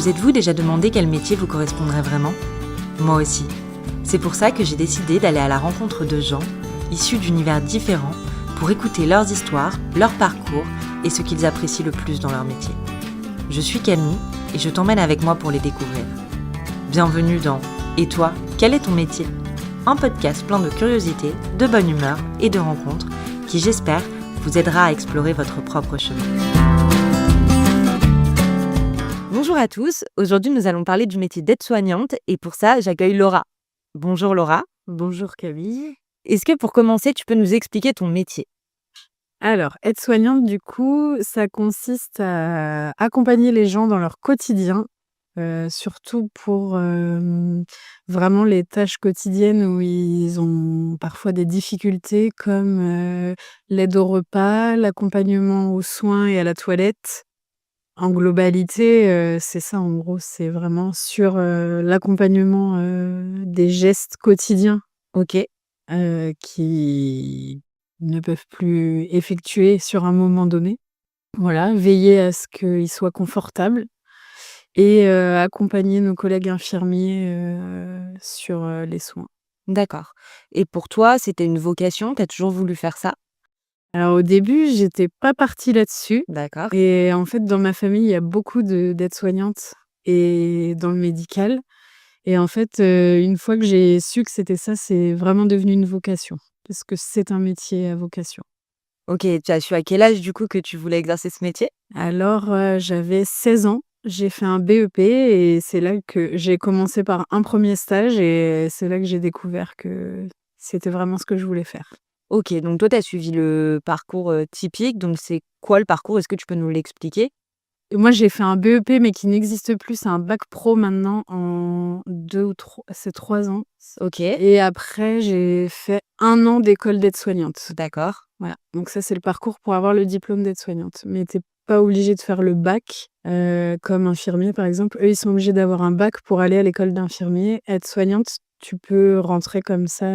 Vous êtes-vous déjà demandé quel métier vous correspondrait vraiment ? Moi aussi. C'est pour ça que j'ai décidé d'aller à la rencontre de gens issus d'univers différents pour écouter leurs histoires, leurs parcours et ce qu'ils apprécient le plus dans leur métier. Je suis Camille et je t'emmène avec moi pour les découvrir. Bienvenue dans « Et toi, quel est ton métier ?» Un podcast plein de curiosité, de bonne humeur et de rencontres qui, j'espère, vous aidera à explorer votre propre chemin. Bonjour à tous, aujourd'hui nous allons parler du métier d'aide-soignante et pour ça j'accueille Laura. Bonjour Laura. Bonjour Camille. Est-ce que pour commencer tu peux nous expliquer ton métier ? Alors, aide-soignante, du coup, ça consiste à accompagner les gens dans leur quotidien, surtout pour vraiment les tâches quotidiennes où ils ont parfois des difficultés comme l'aide au repas, l'accompagnement aux soins et à la toilette. En globalité, c'est ça en gros, c'est vraiment sur l'accompagnement des gestes quotidiens Ok. qui ne peuvent plus effectuer sur un moment donné. Voilà, veiller à ce qu'ils soient confortables et accompagner nos collègues infirmiers sur les soins. D'accord. Et pour toi c'était une vocation, t'as toujours voulu faire ça ? Alors au début, j'étais pas partie là-dessus D'accord. et en fait, dans ma famille, il y a beaucoup d'aides-soignantes et dans le médical et en fait, une fois que j'ai su que c'était ça, c'est vraiment devenu une vocation parce que c'est un métier à vocation. Ok, tu as su à quel âge du coup que tu voulais exercer ce métier ? Alors, j'avais 16 ans, j'ai fait un BEP et c'est là que j'ai commencé par un premier stage et c'est là que j'ai découvert que c'était vraiment ce que je voulais faire. Ok, donc toi tu as suivi le parcours typique, donc c'est quoi le parcours ? Est-ce que tu peux nous l'expliquer ? Et moi, j'ai fait un BEP mais qui n'existe plus, c'est un bac pro maintenant en 2 ou 3, c'est 3 ans Ok, et après j'ai fait 1 an d'école d'aide-soignante. d'accord. Voilà, donc ça, c'est le parcours pour avoir le diplôme d'aide-soignante. Mais tu pas obligé de faire le bac, comme infirmier, par exemple. Eux, ils sont obligés d'avoir un bac pour aller à l'école d'infirmier. Aide-soignante, tu peux rentrer comme ça,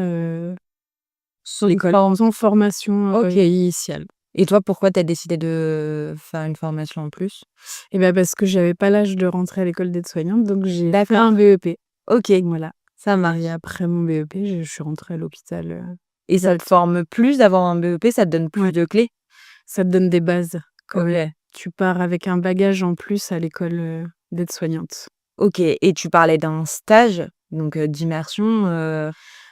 Sur l'école sans formation, Ok. initiale. Et toi, pourquoi tu as décidé de faire une formation en plus ? Et ben parce que j'avais pas l'âge de rentrer à l'école d'aide-soignante, donc j'ai fait D'accord. un BEP. Ok, Voilà. ça marche. Et après mon BEP, je suis rentrée à l'hôpital, Et ça te forme plus d'avoir un BEP, ça te donne plus ouais, de clés ? ça te donne des bases quand même. Ok. Tu pars avec un bagage en plus à l'école, d'aide-soignante. Ok, et tu parlais d'un stage, donc d'immersion.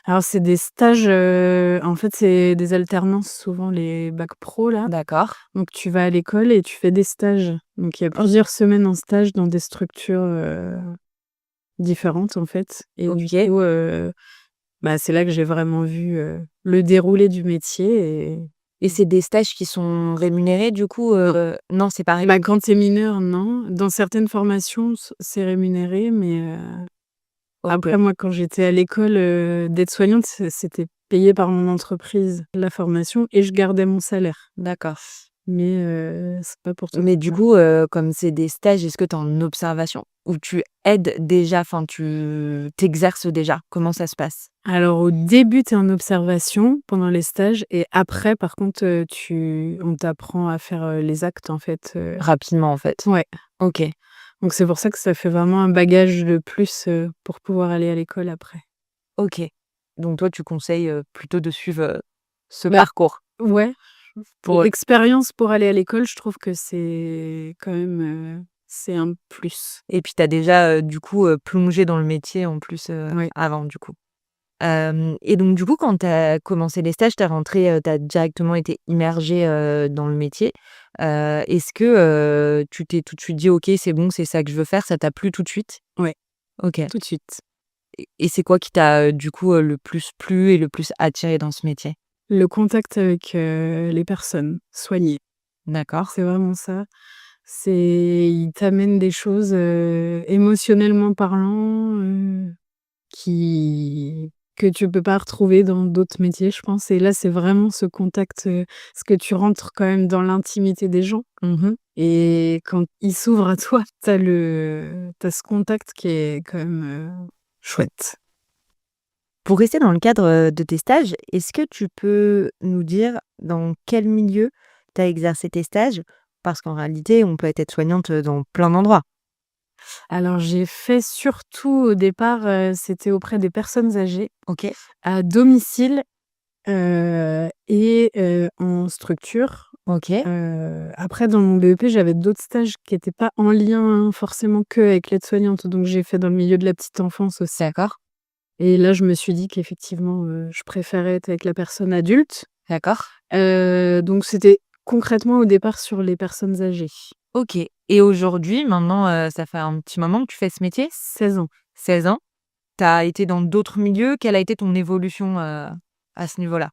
Alors c'est des stages, en fait, c'est des alternances, souvent les bacs pro là. D'accord. Donc tu vas à l'école et tu fais des stages. Donc il y a plusieurs semaines en stage dans des structures, différentes en fait et du Ok. coup, c'est là que j'ai vraiment vu, le déroulé du métier et Et c'est des stages qui sont rémunérés du coup Non, c'est pas rémunéré. quand tu es mineur, non. Dans certaines formations, c'est rémunéré, mais Ok. après moi, quand j'étais à l'école, d'aide-soignante, c'était payé par mon entreprise, la formation et je gardais mon salaire. D'accord. Mais c'est pas pour tout Mais le du monde. coup, comme c'est des stages, est-ce que tu es en observation ou tu aides déjà, enfin tu t'exerces déjà? Comment ça se passe? Alors au début, tu es en observation pendant les stages et après par contre, on t'apprend à faire, les actes en fait, Rapidement en fait. ouais. Ok. Donc c'est pour ça que ça fait vraiment un bagage de plus, pour pouvoir aller à l'école après. Ok. Donc toi, tu conseilles plutôt de suivre ce Bah, parcours ouais, pour. l'expérience pour aller à l'école, je trouve que c'est quand même, c'est un plus. Et puis tu as déjà du coup plongé dans le métier en plus Ouais. avant du coup. Et donc du coup, quand tu as commencé les stages, tu as directement été immergée dans le métier. Est-ce que tu t'es tout de suite dit: «OK, c'est bon, c'est ça que je veux faire», ça t'a plu tout de suite? Ouais, OK. tout de suite. Et c'est quoi qui t'a du coup le plus plu et le plus attiré dans ce métier? Le contact avec, les personnes soignées, D'accord. c'est vraiment ça. Ils t'amènent des choses, émotionnellement parlant, qui que tu peux pas retrouver dans d'autres métiers, je pense et là, c'est vraiment ce contact, parce que tu rentres quand même dans l'intimité des gens Mmh. et quand ils s'ouvrent à toi, tu as ce contact qui est quand même, chouette. Pour rester dans le cadre de tes stages, est-ce que tu peux nous dire dans quel milieu tu as exercé tes stages? Parce qu'en réalité, on peut être aide-soignante dans plein d'endroits. Alors j'ai fait surtout au départ, c'était auprès des personnes âgées, OK. à domicile, et en structure. OK. Après dans mon BEP, j'avais d'autres stages qui étaient pas en lien forcément qu'avec l'aide-soignante, donc j'ai fait dans le milieu de la petite enfance aussi. D'accord. Et là, je me suis dit qu'effectivement, je préférais être avec la personne adulte. D'accord. Donc c'était concrètement au départ sur les personnes âgées. OK. Et aujourd'hui, maintenant, ça fait un petit moment que tu fais ce métier? 16 ans. 16 ans. Tu as été dans d'autres milieux. Quelle a été ton évolution, à ce niveau-là?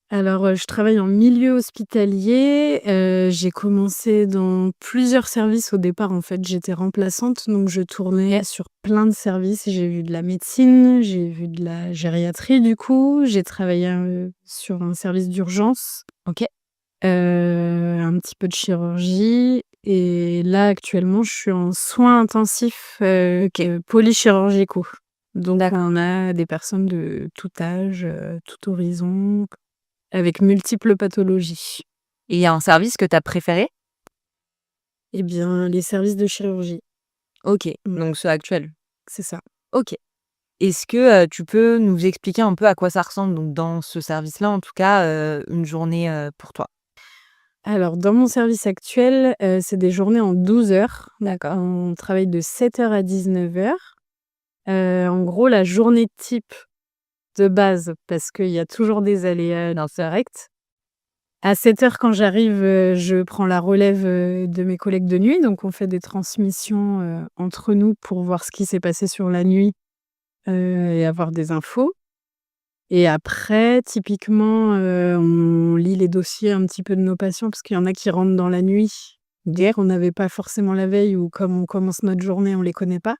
Alors, je travaille en milieu hospitalier, j'ai commencé dans plusieurs services au départ, en fait, j'étais remplaçante, donc je tournais OK. sur plein de services. J'ai vu de la médecine, j'ai vu de la gériatrie du coup, j'ai travaillé, sur un service d'urgence, OK. un petit peu de chirurgie et là, actuellement, je suis en soins intensifs, OK. polychirurgicaux. Donc D'accord. on a des personnes de tout âge, tout horizon. Avec multiples pathologies. Et il y a un service que tu as préféré? Eh bien, les services de chirurgie. OK. Mmh, Donc ceux actuels. c'est ça. OK. Est-ce que, tu peux nous expliquer un peu à quoi ça ressemble, donc dans ce service-là, en tout cas, une journée, pour toi? Alors dans mon service actuel, c'est des journées en 12 heures. D'accord. On travaille de 7 heures à 19 heures. En gros, la journée type de base, parce qu'il y a toujours des aléas d'insectes. À 7 heures, quand j'arrive, je prends la relève, de mes collègues de nuit, donc on fait des transmissions, entre nous pour voir ce qui s'est passé sur la nuit, et avoir des infos. Et après, typiquement, on lit les dossiers un petit peu de nos patients parce qu'il y en a qui rentrent dans la nuit, dès qu'on n'avait pas forcément la veille ou comme on commence notre journée, on les connaît pas.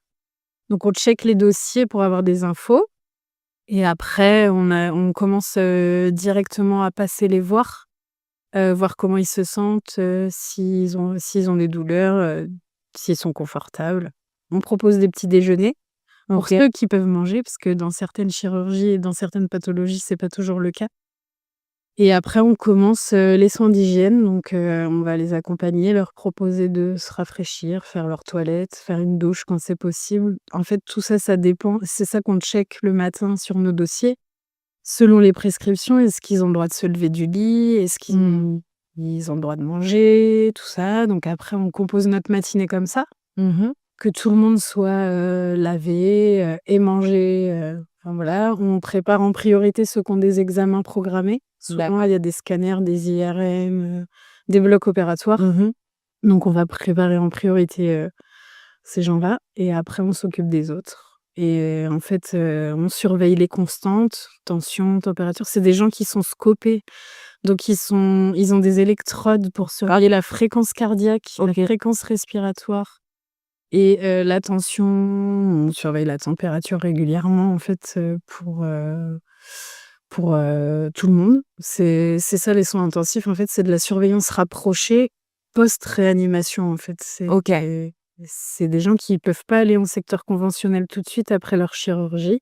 Donc on check les dossiers pour avoir des infos et après on commence, directement à passer les voir comment ils se sentent, s'ils ont des douleurs, s'ils sont confortables. On propose des petits déjeuners. Pour OK. ceux qui peuvent manger, parce que dans certaines chirurgies et dans certaines pathologies, c'est pas toujours le cas. Et après on commence, les soins d'hygiène, donc on va les accompagner, leur proposer de se rafraîchir, faire leur toilette, faire une douche quand c'est possible. En fait, tout ça, ça dépend. C'est ça qu'on check le matin sur nos dossiers. Selon les prescriptions, est-ce qu'ils ont le droit de se lever du lit? Est-ce qu'ils Mmh. ils ont le droit de manger? Tout ça. Donc après on compose notre matinée comme ça. Mmh. Que tout le monde soit, lavé, et mangé, enfin voilà. On prépare en priorité ceux qui ont des examens programmés. Souvent, D'accord. il y a des scanners, des IRM, des blocs opératoires. Mmh. Donc on va préparer en priorité, ces gens-là et après on s'occupe des autres et en fait, on surveille les constantes, tension, température. C'est des gens qui sont scopés, donc ils ont des électrodes pour surveiller la fréquence cardiaque, la OK. fréquence respiratoire. Et la tension, on surveille la température régulièrement en fait, pour tout le monde. C'est ça les soins intensifs en fait, c'est de la surveillance rapprochée post-réanimation en fait. OK. C'est des gens qui peuvent pas aller en secteur conventionnel tout de suite après leur chirurgie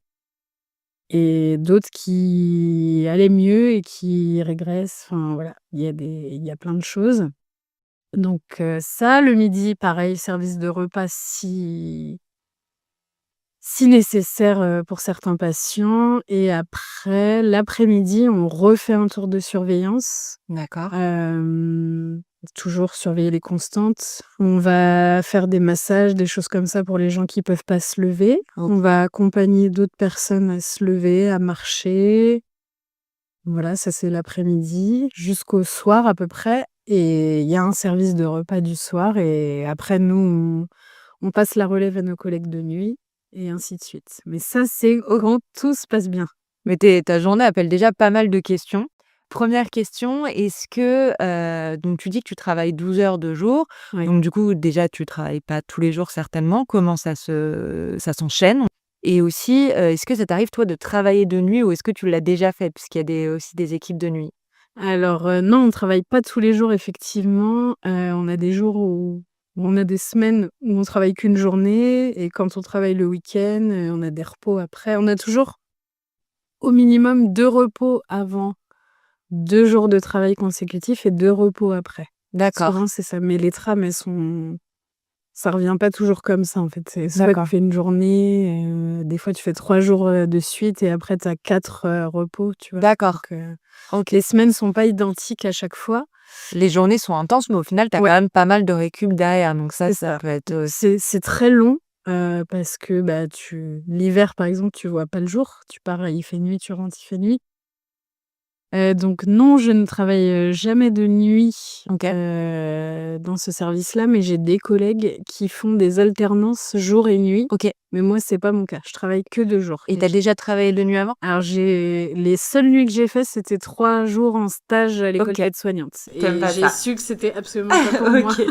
et d'autres qui allaient mieux et qui régressent, enfin voilà, il y a plein de choses. Donc ça, le midi, pareil, service de repas si nécessaire, pour certains patients et après, l'après-midi, on refait un tour de surveillance. D'accord. Hem, Toujours surveiller les constantes. On va faire des massages, des choses comme ça pour les gens qui peuvent pas se lever. OK. On va accompagner d'autres personnes à se lever, à marcher. Voilà, ça c'est l'après-midi jusqu'au soir à peu près et il y a un service de repas du soir et après nous, on passe la relève à nos collègues de nuit et ainsi de suite. Mais ça, c'est quand tout se passe bien. Mais ta journée appelle déjà pas mal de questions. Première question, est-ce que, donc tu dis que tu travailles 12 heures de jour, Oui. donc du coup déjà tu travailles pas tous les jours certainement. Comment ça s'enchaîne? Et aussi, est-ce que ça t'arrive toi de travailler de nuit ou est-ce que tu l'as déjà fait? Puisqu'il y a aussi des équipes de nuit. Alors, non, on travaille pas tous les jours effectivement, on a des jours où on a des semaines où on travaille qu'une journée et quand on travaille le week-end, on a des repos après. On a toujours au minimum 2 repos avant, 2 jours de travail consécutifs et 2 repos après. D'accord. Souvent, c'est ça, mais les trames, elles sont Ça revient pas toujours comme ça, en fait. C'est soit tu D'accord. fais une journée, des fois tu fais 3 jours, de suite et après tu as 4, repos, tu vois? D'accord. Donc OK. les semaines sont pas identiques à chaque fois. Les journées sont intenses, mais au final, tu as Ouais. quand même pas mal de récup derrière, donc ça C'est ça. peut être, C'est très long, parce que, bah, l'hiver, par exemple, tu vois pas le jour. Tu pars, il fait nuit, tu rentres, il fait nuit. Donc non, je ne travaille, jamais de nuit, OK. dans ce service-là, mais j'ai des collègues qui font des alternances jour et nuit. OK. Mais moi, c'est pas mon cas. Je travaille que de jour Et et tu as déjà travaillé de nuit avant? alors les seules nuits que j'ai faites, c'était 3 jours en stage à l'école OK. d'aide-soignante Tu aimes et pas j'ai ça? su que c'était absolument pas pour moi. OK,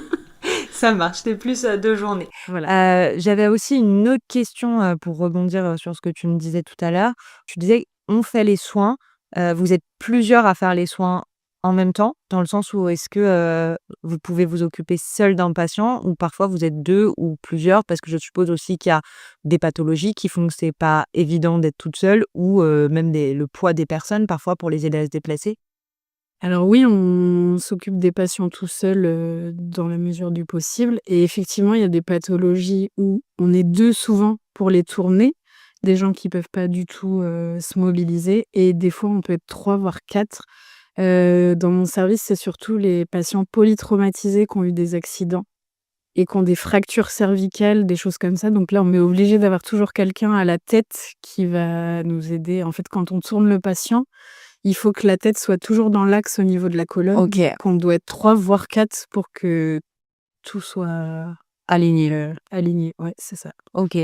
ça marche, tu plus, 2 journées. Voilà. J'avais aussi une autre question, pour rebondir, sur ce que tu me disais tout à l'heure. Tu disais: «On fait les soins». Vous êtes plusieurs à faire les soins en même temps? Dans le sens où est-ce que, vous pouvez vous occuper seul d'un patient ou parfois vous êtes 2 ou plusieurs? Parce que je suppose aussi qu'il y a des pathologies qui font que c'est pas évident d'être toute seule ou, même le poids des personnes parfois pour les aider à se déplacer? Alors oui, on s'occupe des patients tout seul, dans la mesure du possible et effectivement, il y a des pathologies où on est 2 souvent pour les tourner, des gens qui peuvent pas du tout, se mobiliser et des fois on peut être 3 voire 4. Dans mon service, c'est surtout les patients polytraumatisés qui ont eu des accidents et qui ont des fractures cervicales, des choses comme ça. Donc là, on est obligé d'avoir toujours quelqu'un à la tête qui va nous aider. En fait, quand on tourne le patient, il faut que la tête soit toujours dans l'axe au niveau de la colonne, OK, qu'on doit être 3 voire 4 pour que tout soit aligné. aligné. Ouais, c'est ça. OK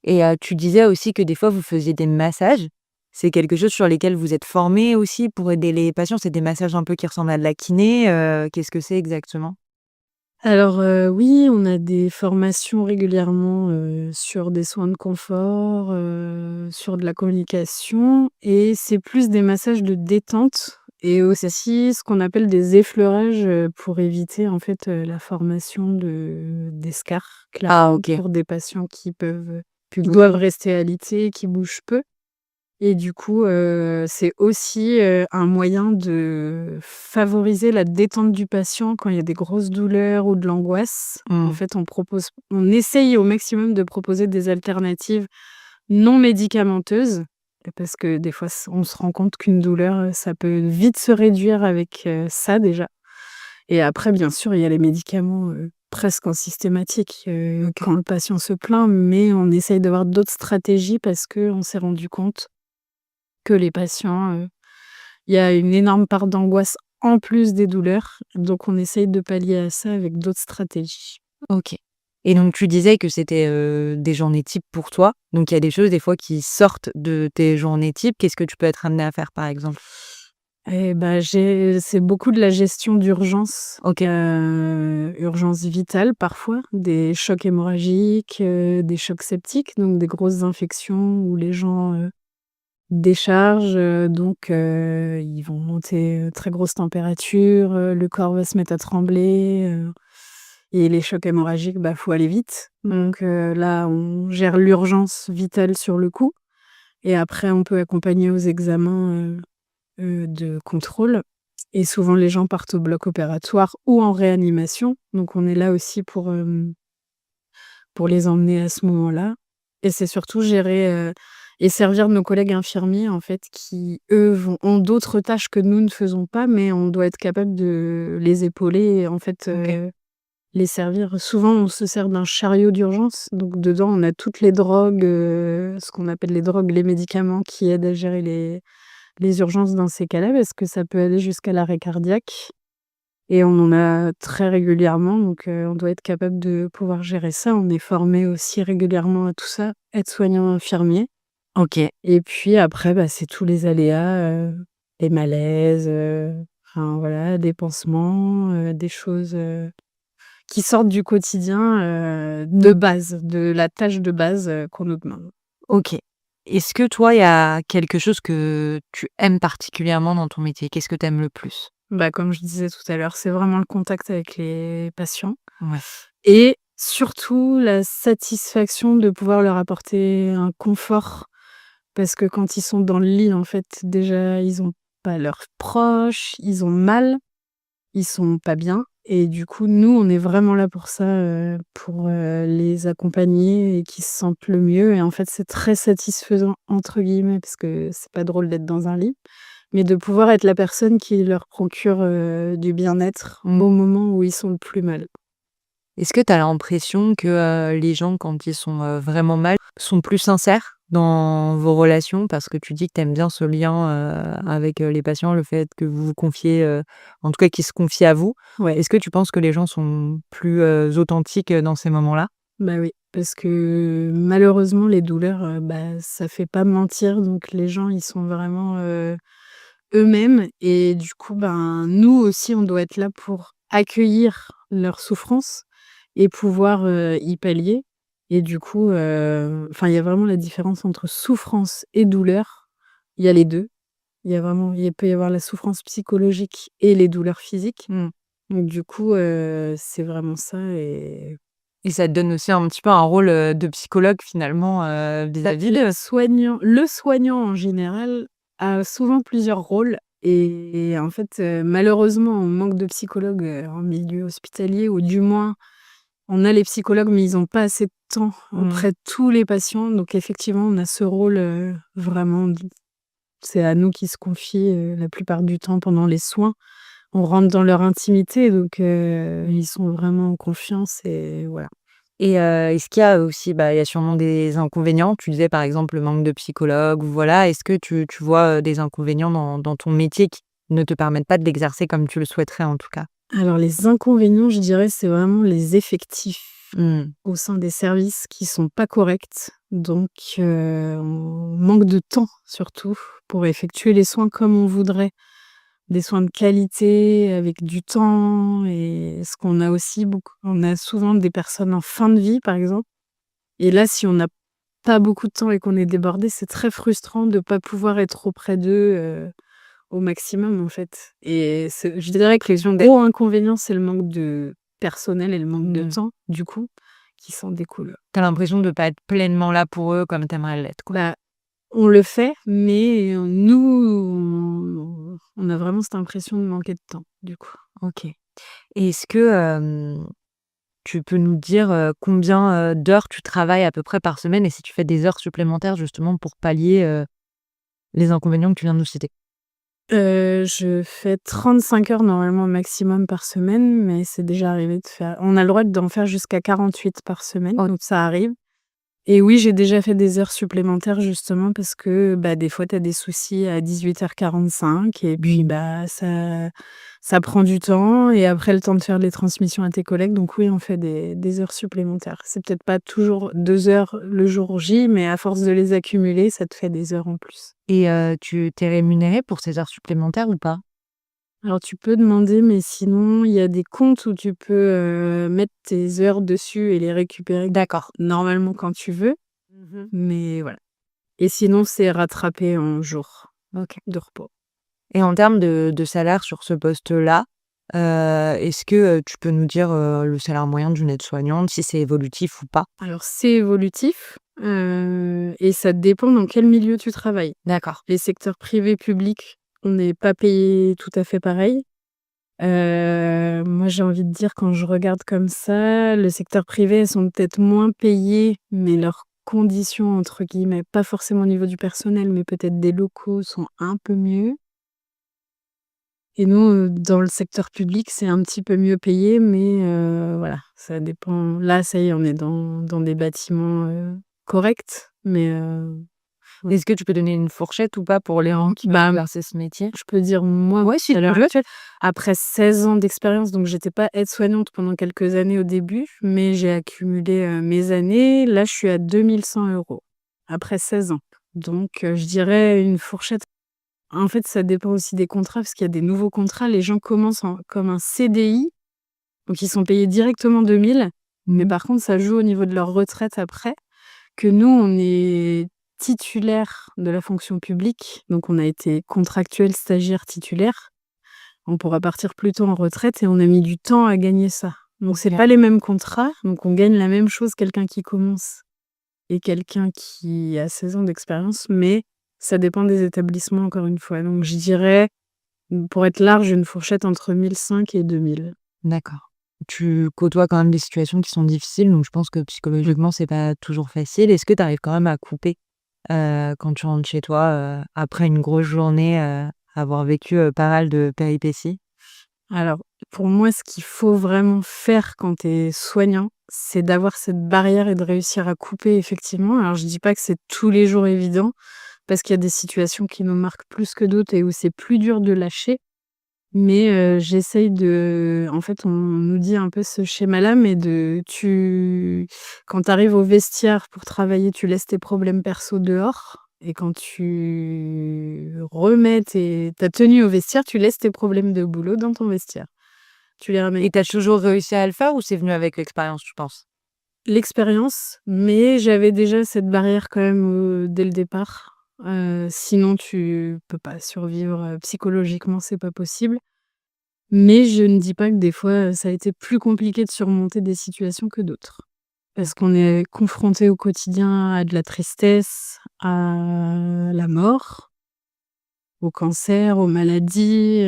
et tu disais aussi que des fois vous faisiez des massages. C'est quelque chose sur lesquels vous êtes formés aussi pour aider les patients? C'est des massages un peu qui ressemblent à de la kiné, qu'est-ce que c'est exactement? Alors, oui, on a des formations régulièrement, sur des soins de confort, sur de la communication et c'est plus des massages de détente et OK. aussi ce qu'on appelle des effleurages, pour éviter en fait, la formation d'escarres, clairement Ah OK. pour des patients qui doivent rester alités, qui bougent peu. Et du coup, c'est aussi, un moyen de favoriser la détente du patient quand il y a des grosses douleurs ou de l'angoisse. En Mmh. fait, on essaye au maximum de proposer des alternatives non médicamenteuses, parce que des fois on se rend compte qu'une douleur, ça peut vite se réduire avec, ça déjà. Et après bien sûr, il y a les médicaments, presque en systématique, OK. quand le patient se plaint, mais on essaye d'avoir d'autres stratégies parce qu'on s'est rendu compte que les patients, il y a une énorme part d'angoisse en plus des douleurs, donc on essaye de pallier à ça avec d'autres stratégies. OK et donc tu disais que c'était, des journées types pour toi. Donc il y a des choses des fois qui sortent de tes journées types. Qu'est-ce que tu peux être amené à faire par exemple? Et bah, c'est beaucoup de la gestion d'urgence, OK. urgence vitale parfois, des chocs hémorragiques, des chocs septiques, donc des grosses infections où les gens, déchargent, donc ils vont monter, très grosse température, le corps va se mettre à trembler, et les chocs hémorragiques, bah, faut aller vite. Donc là, on gère l'urgence vitale sur le coup et après on peut accompagner aux examens, de contrôle et souvent les gens partent au bloc opératoire ou en réanimation. Donc on est là aussi pour les emmener à ce moment-là et c'est surtout gérer, et servir nos collègues infirmiers, en fait, qui, eux, ont d'autres tâches que nous ne faisons pas, mais on doit être capable de les épauler et en fait, OK. les servir. Souvent, on se sert d'un chariot d'urgence, donc dedans, on a toutes les drogues, ce qu'on appelle les drogues, les médicaments qui aident à gérer les urgences dans ces cas-là, parce que ça peut aller jusqu'à l'arrêt cardiaque et on en a très régulièrement, donc on doit être capable de pouvoir gérer ça. On est formé aussi régulièrement à tout ça, aide-soignant infirmier OK. et puis après, bah, c'est tous les aléas, les malaises, enfin voilà, des pansements, des choses, qui sortent du quotidien, de base, de la tâche de base, qu'on nous demande. OK. Est-ce que toi, il y a quelque chose que tu aimes particulièrement dans ton métier? Qu'est-ce que tu aimes le plus? Bah, comme je disais tout à l'heure, c'est vraiment le contact avec les patients Ouais. et surtout la satisfaction de pouvoir leur apporter un confort. Parce que quand ils sont dans le lit, en fait, déjà, ils ont pas leurs proches, ils ont mal, ils sont pas bien et du coup, nous, on est vraiment là pour ça, pour, les accompagner et qu'ils se sentent le mieux, et en fait, c'est très «satisfaisant» entre guillemets, parce que c'est pas drôle d'être dans un lit, mais de pouvoir être la personne qui leur procure, du bien-être au moment où ils sont le plus mal. Est-ce que tu as l'impression que, les gens quand ils sont, vraiment mal, sont plus sincères dans vos relations? Parce que tu dis que tu aimes bien ce lien, avec, les patients, le fait que vous vous confiez, en tout cas qu'ils se confient à vous. Ouais, Est-ce que tu penses que les gens sont plus, authentiques, dans ces moments-là? bah, oui, parce que malheureusement les douleurs, bah, ça fait pas mentir, donc les gens, ils sont vraiment, eux-mêmes, et du coup, ben, nous aussi, on doit être là pour accueillir leur souffrance et pouvoir, y pallier, et du coup, enfin, il y a vraiment la différence entre souffrance et douleur. Il y a les 2. Il peut y avoir la souffrance psychologique et les douleurs physiques. Mmh. Donc du coup, c'est vraiment ça, et Et ça te donne aussi un petit peu un rôle, de psychologue finalement, vis-à-vis de le soignant en général a souvent plusieurs rôles, et en fait, malheureusement, on manque de psychologues, en milieu hospitalier, ou du moins, on a les psychologues, mais ils ont pas assez de temps mmh. auprès de tous les patients. Donc effectivement, on a ce rôle, vraiment d c'est à nous qu'ils se confient, la plupart du temps pendant les soins. On rentre dans leur intimité, donc ils sont vraiment en confiance, et voilà. Et est-ce qu'il y a aussi, bah, il y a sûrement des inconvénients. Tu disais par exemple le manque de psychologue ou voilà. Est-ce que tu vois, des inconvénients dans ton métier qui ne te permettent pas de l'exercer comme tu le souhaiterais en tout cas? Alors les inconvénients, je dirais, c'est vraiment les effectifs Mmh. au sein des services qui sont pas corrects. Donc on manque de temps surtout pour effectuer les soins comme on voudrait. Des soins de qualité avec du temps, et ce qu'on a aussi beaucoup, on a souvent des personnes en fin de vie, par exemple, et là, si on n'a pas beaucoup de temps et qu'on est débordé, c'est très frustrant de pas pouvoir être auprès d'eux, au maximum, en fait, et je dirais que les gros inconvénients, c'est le manque de personnel et le manque de Mmh. temps, du coup, qui s'en découle. Tu as l'impression de pas être pleinement là pour eux comme tu aimerais l'être, quoi? Bah, on le fait, mais nous, on a vraiment cette impression de manquer de temps, du coup. OK. Et est-ce que, tu peux nous dire, combien, d'heures tu travailles à peu près par semaine et si tu fais des heures supplémentaires justement pour pallier, les inconvénients que tu viens de nous citer? Je fais 35 heures normalement maximum par semaine, mais c'est déjà arrivé de faire, on a le droit d'en faire jusqu'à 48 par semaine, O donc ça arrive. Et oui, j'ai déjà fait des heures supplémentaires justement parce que, bah, des fois tu as des soucis à 18h45, et puis, Mmh. bah, ça prend du temps, et après le temps de faire les transmissions à tes collègues, donc oui, on fait des heures supplémentaires. C'est peut-être pas toujours 2 heures le jour J, mais à force de les accumuler, ça te fait des heures en plus. Et tu t'es rémunéré pour ces heures supplémentaires ou pas? Alors tu peux demander, mais sinon il y a des comptes où tu peux, mettre tes heures dessus et les récupérer D'accord. normalement quand tu veux, Mmh. mais voilà, et sinon c'est rattrapé en jours OK. de repos. Et en termes de salaire sur ce poste-là, est-ce que, tu peux nous dire, le salaire moyen d'une aide-soignante, si c'est évolutif ou pas? Alors c'est évolutif, et ça dépend dans quel milieu tu travailles. D'accord. Les secteurs privés, publics, on n'est pas payé tout à fait pareil. Moi j'ai envie de dire, quand je regarde comme ça, le secteur privé, elles sont peut-être moins payées, mais leurs «conditions» entre guillemets, pas forcément au niveau du personnel, mais peut-être des locaux, sont un peu mieux. Et nous, dans le secteur public, c'est un petit peu mieux payé, mais voilà, ça dépend. Là, ça y est, on est dans des bâtiments, corrects, mais ouais. Est-ce que tu peux donner une fourchette ou pas pour les gens qui veulent Bah, exercer ce métier? je peux dire, moi, Ouais, si à tu l'heure veux. actuelle, après 16 ans d'expérience, donc j'étais pas aide-soignante pendant quelques années au début, mais j'ai accumulé, mes années. Là, je suis à 2 100 € après 16 ans. Donc je dirais une fourchette. En fait, ça dépend aussi des contrats, parce qu'il y a des nouveaux contrats. Les gens commencent comme un CDI, donc ils sont payés directement 2 000, mais Mmh. par contre, ça joue au niveau de leur retraite après, que nous, on est titulaire de la fonction publique, donc on a été contractuel stagiaire titulaire. On pourra partir plus tôt en retraite, et on a mis du temps à gagner ça. Donc c'est OK. pas les mêmes contrats, donc on gagne la même chose, quelqu'un qui commence et quelqu'un qui a 16 ans d'expérience, mais ça dépend des établissements, encore une fois. Donc je dirais, pour être large, une fourchette entre 1 500 et 2 000. D'accord. Tu côtoies quand même des situations qui sont difficiles, donc je pense que psychologiquement, c'est pas toujours facile. Est-ce que tu arrives quand même à couper, quand tu rentres chez toi, après une grosse journée, avoir vécu, pas mal de péripéties? Alors, pour moi, ce qu'il faut vraiment faire quand tu es soignant, c'est d'avoir cette barrière et de réussir à couper effectivement. Alors je dis pas que c'est tous les jours évident, parce qu'il y a des situations qui nous marquent plus que d'autres et où c'est plus dur de lâcher. Mais j'essaye de en fait, on nous dit un peu ce schéma-là, mais quand tu arrives au vestiaire pour travailler, tu laisses tes problèmes perso dehors et quand tu remets ta tenue au vestiaire, tu laisses tes problèmes de boulot dans ton vestiaire. Tu les ramènes Et tu as toujours réussi à le faire ou c'est venu avec l'expérience, tu penses? l'expérience, mais j'avais déjà cette barrière quand même, dès le départ. Sinon tu peux pas survivre, psychologiquement, c'est pas possible. Mais je ne dis pas que des fois, ça a été plus compliqué de surmonter des situations que d'autres. Parce qu'on est confronté au quotidien à de la tristesse, à la mort, au cancer, aux maladies,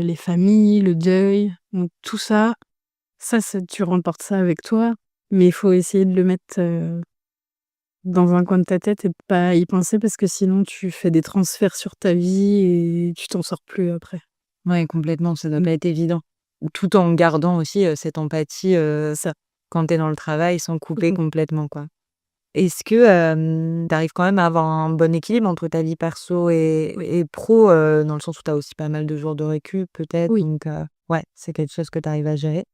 les familles, le deuil. Donc tout ça, ça tu remportes ça avec toi, mais il faut essayer de le mettre, dans un coin de ta tête et pas y penser parce que sinon tu fais des transferts sur ta vie et tu t'en sors plus après. Ouais, complètement, ça doit Mmh. pas être évident. Tout en gardant aussi, cette empathie, Ça. quand tu es dans le travail sans couper Mmh. complètement, quoi. Est-ce que, tu arrives quand même à avoir un bon équilibre entre ta vie perso et Oui. pro, dans le sens où tu as aussi pas mal de jours de récup peut-être, Oui. donc ouais, c'est quelque chose que tu arrives à gérer.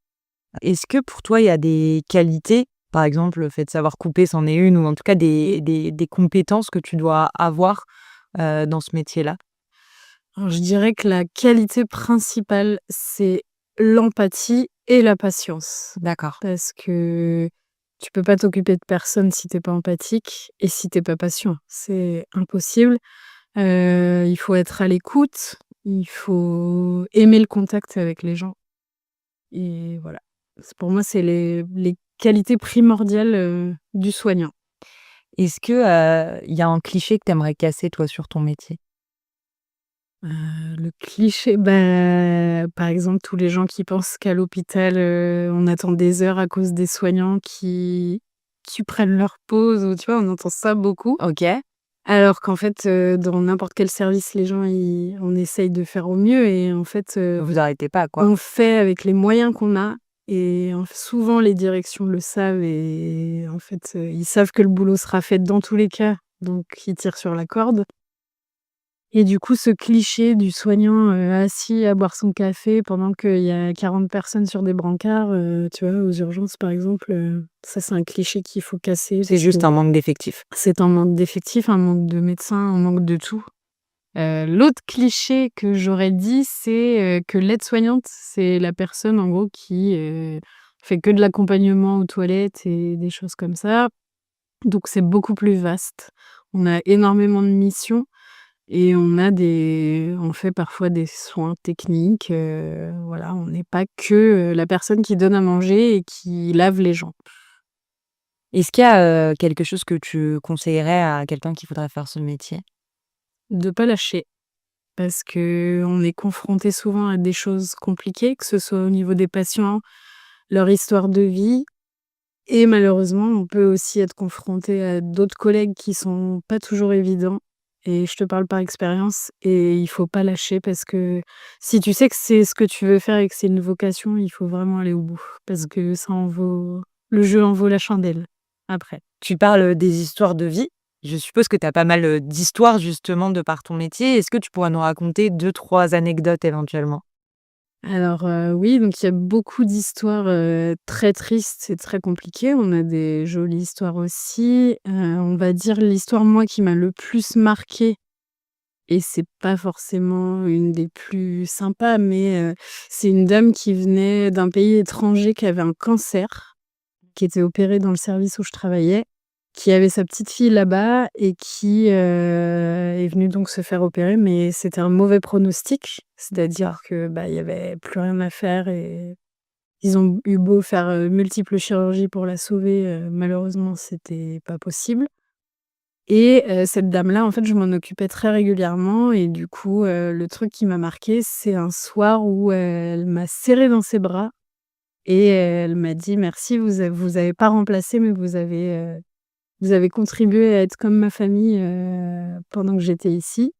Est-ce que pour toi, il y a des qualités, par exemple, le fait de savoir couper, c'en est une ou en tout cas des compétences que tu dois avoir, dans ce métier-là? Alors, je dirais que la qualité principale, c'est l'empathie et la patience. D'accord. Parce que tu peux pas t'occuper de personne si t'es pas empathique et si t'es pas patient. C'est impossible. Il faut être à l'écoute, il faut aimer le contact avec les gens et voilà. Pour moi, c'est les qualités primordiales, du soignant. Est-ce que, il y a un cliché que tu aimerais casser, toi, sur ton métier? Le cliché, bah, par exemple, tous les gens qui pensent qu'à l'hôpital, on attend des heures à cause des soignants qui prennent leur pause ou tu vois? On entend ça beaucoup. OK. Alors qu'en fait, dans n'importe quel service, les gens on essaye de faire au mieux et en fait, Vous arrêtez pas, quoi. on fait avec les moyens qu'on a et souvent les directions le savent et en fait, ils savent que le boulot sera fait dans tous les cas, donc ils tirent sur la corde. Et du coup, ce cliché du soignant, assis à boire son café pendant qu'il y a 40 personnes sur des brancards, tu vois, aux urgences par exemple, ça c'est un cliché qu'il faut casser C'est parce que juste un manque d'effectifs. c'est un manque d'effectifs, un manque de médecins, un manque de tout. L'autre cliché que j'aurais dit, c'est, que l'aide-soignante, c'est la personne en gros qui, fait que de l'accompagnement aux toilettes et des choses comme ça. Donc c'est beaucoup plus vaste. On a énormément de missions et on fait parfois des soins techniques, voilà, on n'est pas que, la personne qui donne à manger et qui lave les gens. Est-ce qu'il y a, quelque chose que tu conseillerais à quelqu'un qui voudrait faire ce métier? De pas lâcher, parce qu'on est confronté souvent à des choses compliquées, que ce soit au niveau des patients, leur histoire de vie et malheureusement, on peut aussi être confronté à d'autres collègues qui sont pas toujours évidents et je te parle par expérience et il faut pas lâcher parce que si tu sais que c'est ce que tu veux faire et que c'est une vocation, il faut vraiment aller au bout parce que ça en vaut le jeu en vaut la chandelle après. Tu parles, des histoires de vie. Je suppose que tu as pas mal, d'histoires justement de par ton métier. Est-ce que tu pourrais nous raconter deux, trois anecdotes éventuellement? Alors, oui, donc il y a beaucoup d'histoires, très tristes et très compliquées. On a des jolies histoires aussi. On va dire l'histoire, moi, qui m'a le plus marquée et c'est pas forcément une des plus sympas, mais, c'est une dame qui venait d'un pays étranger qui avait un cancer, qui était opérée dans le service où je travaillais, qui avait sa petite fille là-bas et qui, est venue donc se faire opérer, mais c'était un mauvais pronostic. C'est-à-dire que, bah, il y avait plus rien à faire et ils ont eu beau faire, multiples chirurgies pour la sauver, malheureusement c'était pas possible et cette dame-là, en fait, je m'en occupais très régulièrement et du coup, le truc qui m'a marquée, c'est un soir où elle m'a serrée dans ses bras et elle m'a dit: «Merci, vous avez pas remplacé, mais vous avez contribué à être comme ma famille, pendant que j'étais ici».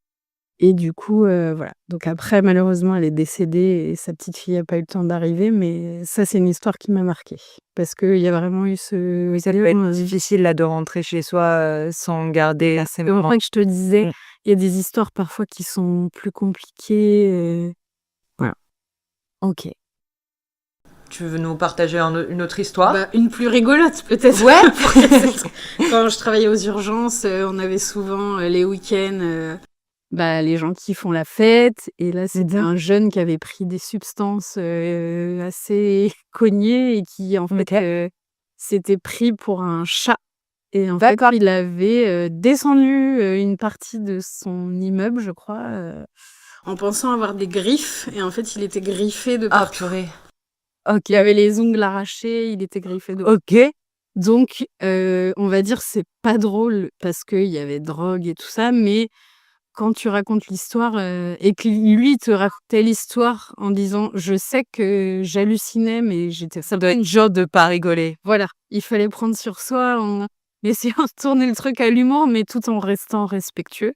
Et du coup, voilà. Donc après, malheureusement, elle est décédée et sa petite fille a pas eu le temps d'arriver, mais ça, c'est une histoire qui m'a marquée. Parce qu'il y a vraiment eu ce Oui, ça peut être difficile là de rentrer chez soi, sans garder ces c'est pour moments. ça que je te disais, Mmh. il y a des histoires parfois qui sont plus compliquées, voilà. OK. Tu veux nous partager une autre histoire? Bah, une plus rigolote peut-être. Ouais. Quand je travaillais aux urgences, on avait souvent, les week-ends, les gens qui font la fête et là, c'était un jeune qui avait pris des substances, assez cognées et qui en fait, OK. s'était pris pour un chat et en fait, D'accord. il avait, descendu, une partie de son immeuble, je crois, en pensant avoir des griffes et en fait, il était griffé de Ah partout. purée. Il avait les ongles arrachés, il était griffé de OK. donc on va dire c'est pas drôle parce qu'il y avait drogue et tout ça, mais quand tu racontes l'histoire, et que lui te racontait l'histoire en disant: «Je sais que j'hallucinais, mais j'étais Ça doit être dur de pas rigoler. voilà, il fallait prendre sur soi en essayant de tourner le truc à l'humour, mais tout en restant respectueux»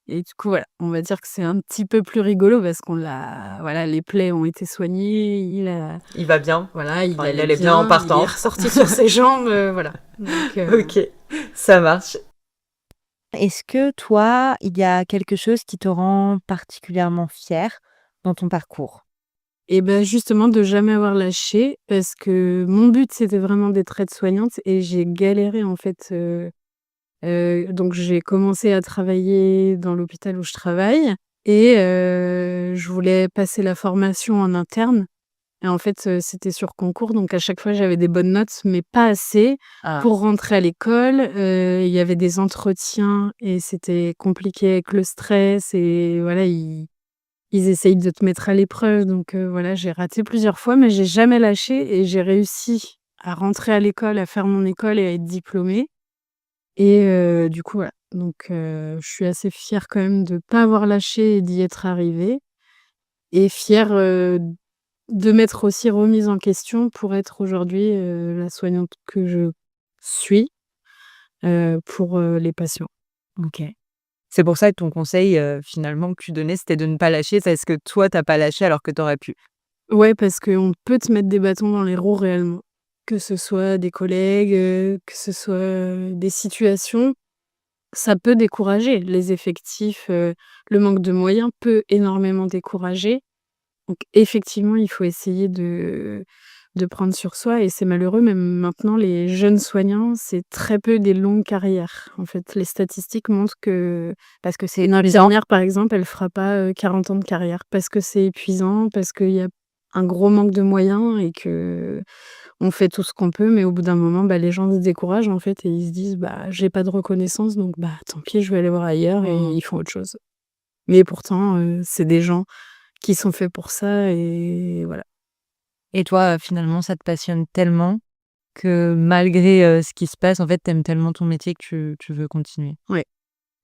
et du coup, voilà, on va dire que c'est un petit peu plus rigolo parce qu'on l'a voilà, les plaies ont été soignées, Il va bien. voilà, il Enfin, il allait allait bien en bien, il est partant. ressorti sur ses jambes, voilà. Donc Ok, ça marche. Est-ce que toi, il y a quelque chose qui te rend particulièrement fière dans ton parcours? et ben, justement de jamais avoir lâché parce que mon but, c'était vraiment d'être aide-soignante et j'ai galéré en fait, donc j'ai commencé à travailler dans l'hôpital où je travaille et je voulais passer la formation en interne et en fait, c'était sur concours donc à chaque fois j'avais des bonnes notes mais pas assez Ah, pour rentrer à l'école. Il y avait des entretiens et c'était compliqué avec le stress et voilà, ils essayent de te mettre à l'épreuve donc voilà, j'ai raté plusieurs fois mais j'ai jamais lâché et j'ai réussi à rentrer à l'école, à faire mon école et à être diplômée et du coup, voilà, donc je suis assez fière quand même de pas avoir lâché et d'y être arrivée et fière, de m'être aussi remise en question pour être aujourd'hui, la soignante que je suis, pour, les patients. OK. C'est pour ça que ton conseil, finalement, que tu donnais, c'était de ne pas lâcher parce que toi, tu as pas lâché alors que tu aurais pu. Ouais, parce qu'on peut te mettre des bâtons dans les roues réellement, que ce soit des collègues, que ce soit, des situations. Ça peut décourager. Les effectifs, le manque de moyens peut énormément décourager. Donc effectivement, il faut essayer de prendre sur soi et c'est malheureux, même maintenant les jeunes soignants, c'est très peu des longues carrières. En fait, les statistiques montrent que Parce que c'est une épuisant. infirmière, par exemple, elle fera pas, 40 ans de carrière parce que c'est épuisant, parce qu'il y a un gros manque de moyens et qu'on fait tout ce qu'on peut, mais au bout d'un moment, les gens se découragent, en fait et ils se disent: «Bah, j'ai pas de reconnaissance donc tant pis, je vais aller voir ailleurs» et Mmh. ils font autre chose. Mais pourtant, c'est des gens qui sont faits pour ça et voilà. Et toi, finalement, ça te passionne tellement que malgré, ce qui se passe, en fait, tu aimes tellement ton métier que tu veux continuer? Ouais,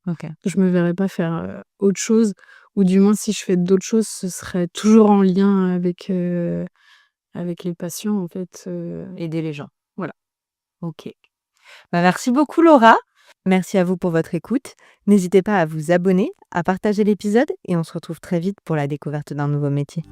OK. je me verrais pas faire, autre chose ou du moins si je fais d'autres choses, ce serait toujours en lien avec les patients, en fait, Aider les gens. voilà. OK. Merci beaucoup Laura. Merci à vous pour votre écoute. N'hésitez pas à vous abonner, à partager l'épisode et on se retrouve très vite pour la découverte d'un nouveau métier.